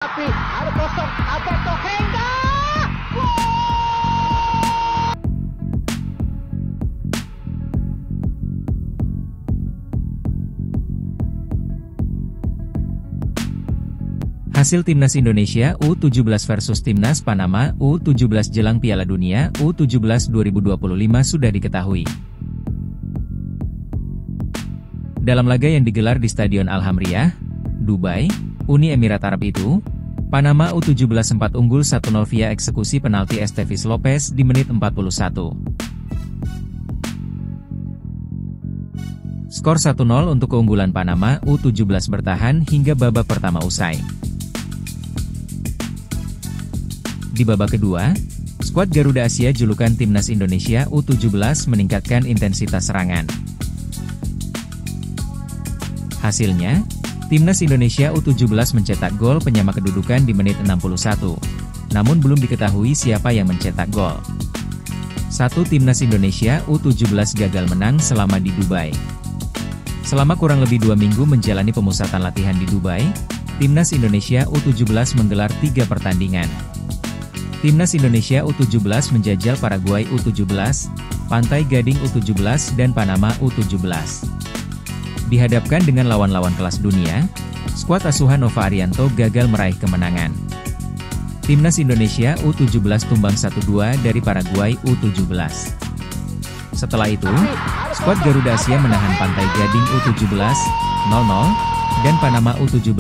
tapi ada kosong Alberto Henga. Hasil Timnas Indonesia U17 versus Timnas Panama U17 jelang Piala Dunia U17 2025 sudah diketahui. Dalam laga yang digelar di Stadion Al-Hamriyah, Dubai, Uni Emirat Arab itu, Panama U17 sempat unggul 1-0 via eksekusi penalti Estevis Lopez di menit 41. Skor 1-0 untuk keunggulan Panama U17 bertahan hingga babak pertama usai. Di babak kedua, skuad Garuda Asia julukan Timnas Indonesia U17 meningkatkan intensitas serangan. Hasilnya, Timnas Indonesia U17 mencetak gol penyama kedudukan di menit 61. Namun belum diketahui siapa yang mencetak gol. Timnas Indonesia U17 gagal menang selama di Dubai. Selama kurang lebih 2 minggu menjalani pemusatan latihan di Dubai, Timnas Indonesia U17 menggelar 3 pertandingan. Timnas Indonesia U17 menjajal Paraguay U17, Pantai Gading U17 dan Panama U17. Dihadapkan dengan lawan-lawan kelas dunia, skuad asuhan Nova Arianto gagal meraih kemenangan. Timnas Indonesia U17 tumbang 1-2 dari Paraguay U17. Setelah itu, skuad Garuda Asia menahan Pantai Gading U17, 0-0, dan Panama U17,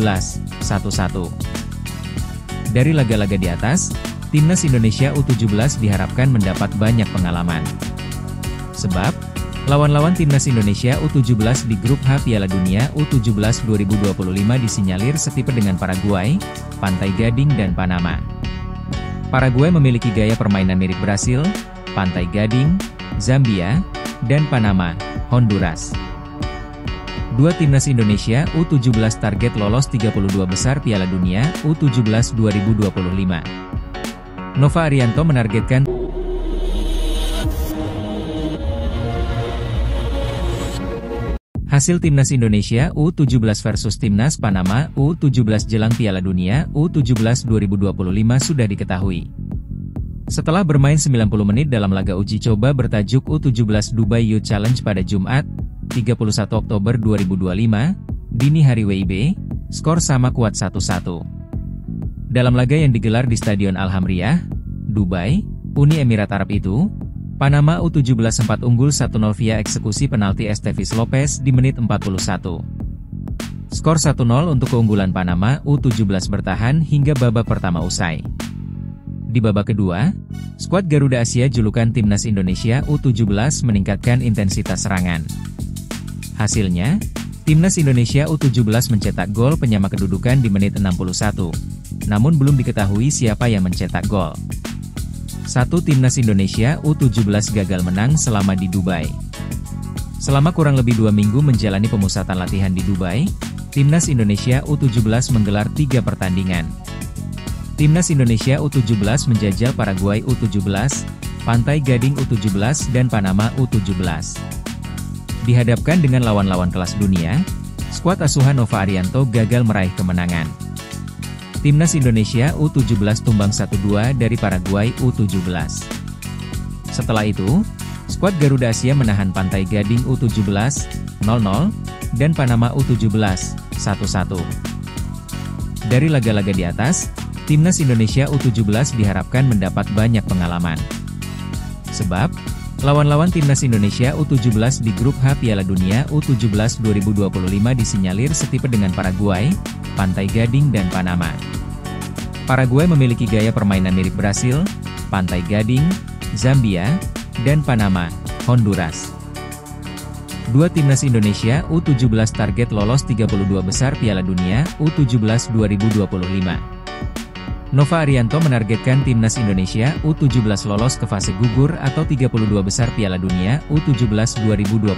1-1. Dari laga-laga di atas, Timnas Indonesia U17 diharapkan mendapat banyak pengalaman. Sebab, lawan-lawan Timnas Indonesia U17 di grup H Piala Dunia U17 2025 disinyalir setipe dengan Paraguay, Pantai Gading dan Panama. Paraguay memiliki gaya permainan mirip Brasil, Pantai Gading, Zambia, dan Panama, Honduras. Dua Timnas Indonesia U17 target lolos 32 besar Piala Dunia U17 2025. Nova Arianto menargetkan hasil Timnas Indonesia U17 versus Timnas Panama U17 jelang Piala Dunia U17 2025 sudah diketahui. Setelah bermain 90 menit dalam laga uji coba bertajuk U17 Dubai Youth Challenge pada Jumat, 31 Oktober 2025, dini hari WIB, skor sama kuat 1-1. Dalam laga yang digelar di Stadion Al-Hamriyah, Dubai, Uni Emirat Arab itu, Panama U17 sempat unggul 1-0 via eksekusi penalti Estevis Lopez di menit 41. Skor 1-0 untuk keunggulan Panama U17 bertahan hingga babak pertama usai. Di babak kedua, skuad Garuda Asia julukan Timnas Indonesia U17 meningkatkan intensitas serangan. Hasilnya, Timnas Indonesia U17 mencetak gol penyama kedudukan di menit 61. Namun belum diketahui siapa yang mencetak gol. Timnas Indonesia U17 gagal menang selama di Dubai. Selama kurang lebih 2 minggu menjalani pemusatan latihan di Dubai, Timnas Indonesia U17 menggelar 3 pertandingan. Timnas Indonesia U17 menjajal Paraguay U17, Pantai Gading U17 dan Panama U17. Dihadapkan dengan lawan-lawan kelas dunia, skuad asuhan Nova Arianto gagal meraih kemenangan. Timnas Indonesia U17 tumbang 1-2 dari Paraguay U17. Setelah itu, skuad Garuda Asia menahan Pantai Gading U17, 0-0, dan Panama U17, 1-1. Dari laga-laga di atas, Timnas Indonesia U17 diharapkan mendapat banyak pengalaman. Sebab, lawan-lawan Timnas Indonesia U17 di grup H Piala Dunia U17 2025 disinyalir setipe dengan Paraguay, Pantai Gading dan Panama. Paraguay memiliki gaya permainan mirip Brasil, Pantai Gading, Zambia, dan Panama, Honduras. Dua Timnas Indonesia U17 target lolos 32 besar Piala Dunia U17 2025. Nova Arianto menargetkan Timnas Indonesia U17 lolos ke fase gugur atau 32 besar Piala Dunia U17 2025.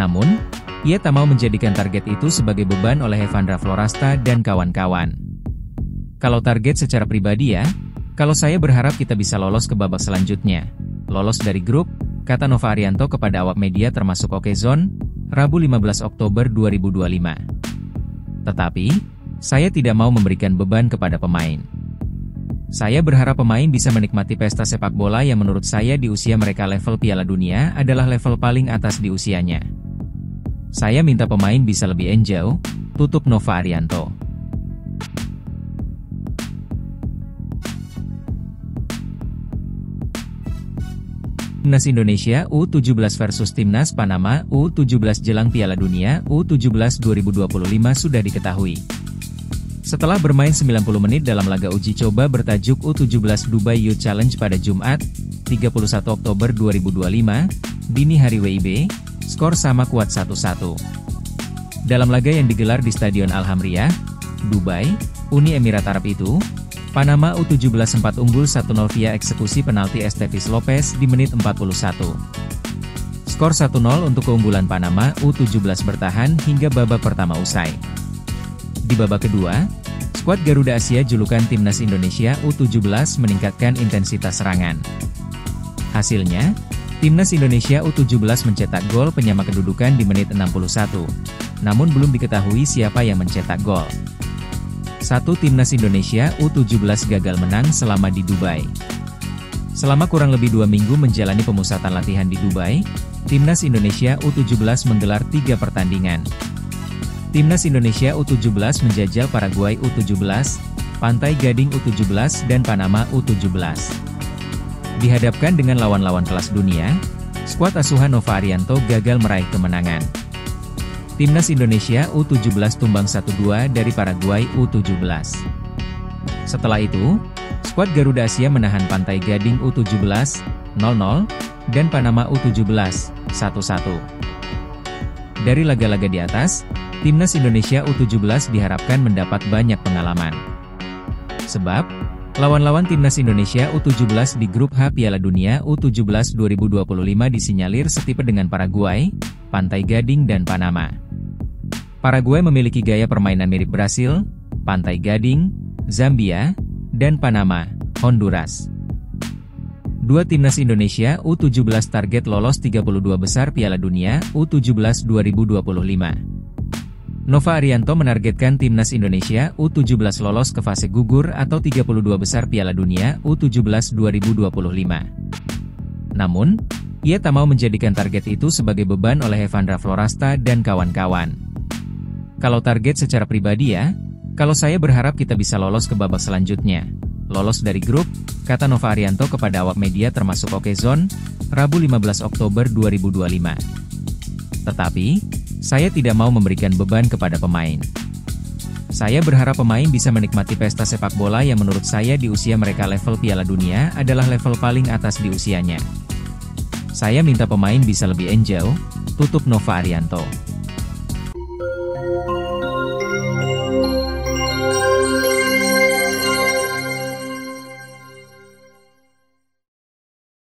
Namun, ia tak mau menjadikan target itu sebagai beban oleh Evandra Florasta dan kawan-kawan. Kalau target secara pribadi ya, kalau saya berharap kita bisa lolos ke babak selanjutnya. Lolos dari grup, kata Nova Arianto kepada awak media termasuk Okezone, Rabu 15 Oktober 2025. Tetapi, Saya tidak mau memberikan beban kepada pemain. Saya berharap pemain bisa menikmati pesta sepak bola yang menurut saya di usia mereka level Piala Dunia adalah level paling atas di usianya. Saya minta pemain bisa lebih enjoy, tutup Nova Arianto. Timnas Indonesia U17 versus Timnas Panama U17 jelang Piala Dunia U17 2025 sudah diketahui. Setelah bermain 90 menit dalam laga uji coba bertajuk U17 Dubai Youth Challenge pada Jumat, 31 Oktober 2025, dini hari WIB, skor sama kuat 1-1. Dalam laga yang digelar di Stadion Al-Hamriyah, Dubai, Uni Emirat Arab itu, Panama U17 sempat unggul 1-0 via eksekusi penalti Estevis Lopez di menit 41. Skor 1-0 untuk keunggulan Panama U17 bertahan hingga babak pertama usai. Di babak kedua, skuad Garuda Asia julukan Timnas Indonesia U17 meningkatkan intensitas serangan. Hasilnya, Timnas Indonesia U17 mencetak gol penyama kedudukan di menit 61, namun belum diketahui siapa yang mencetak gol. Timnas Indonesia U17 gagal menang selama di Dubai. Selama kurang lebih 2 minggu menjalani pemusatan latihan di Dubai, Timnas Indonesia U17 menggelar 3 pertandingan. Timnas Indonesia U17 menjajal Paraguay U17, Pantai Gading U17 dan Panama U17. Dihadapkan dengan lawan-lawan kelas dunia, skuad asuhan Nova Arianto gagal meraih kemenangan. Timnas Indonesia U17 tumbang 1-2 dari Paraguay U17. Setelah itu, skuad Garuda Asia menahan Pantai Gading U17, 0-0, dan Panama U17, 1-1. Dari laga-laga di atas, Timnas Indonesia U17 diharapkan mendapat banyak pengalaman. Sebab, lawan-lawan Timnas Indonesia U17 di grup H Piala Dunia U17 2025 disinyalir setipe dengan Paraguay, Pantai Gading dan Panama. Paraguay memiliki gaya permainan mirip Brasil, Pantai Gading, Zambia, dan Panama, Honduras. Dua Timnas Indonesia U17 target lolos 32 besar Piala Dunia U17 2025. Nova Arianto menargetkan Timnas Indonesia U17 lolos ke fase gugur atau 32 besar Piala Dunia U17 2025. Namun, ia tak mau menjadikan target itu sebagai beban oleh Evandra Florasta dan kawan-kawan. Kalau target secara pribadi ya, kalau saya berharap kita bisa lolos ke babak selanjutnya. Lolos dari grup, kata Nova Arianto kepada awak media termasuk Okezone, Rabu 15 Oktober 2025. Tetapi, saya tidak mau memberikan beban kepada pemain. Saya berharap pemain bisa menikmati pesta sepak bola yang menurut saya di usia mereka level Piala Dunia adalah level paling atas di usianya. Saya minta pemain bisa lebih enjoy, tutup Nova Arianto.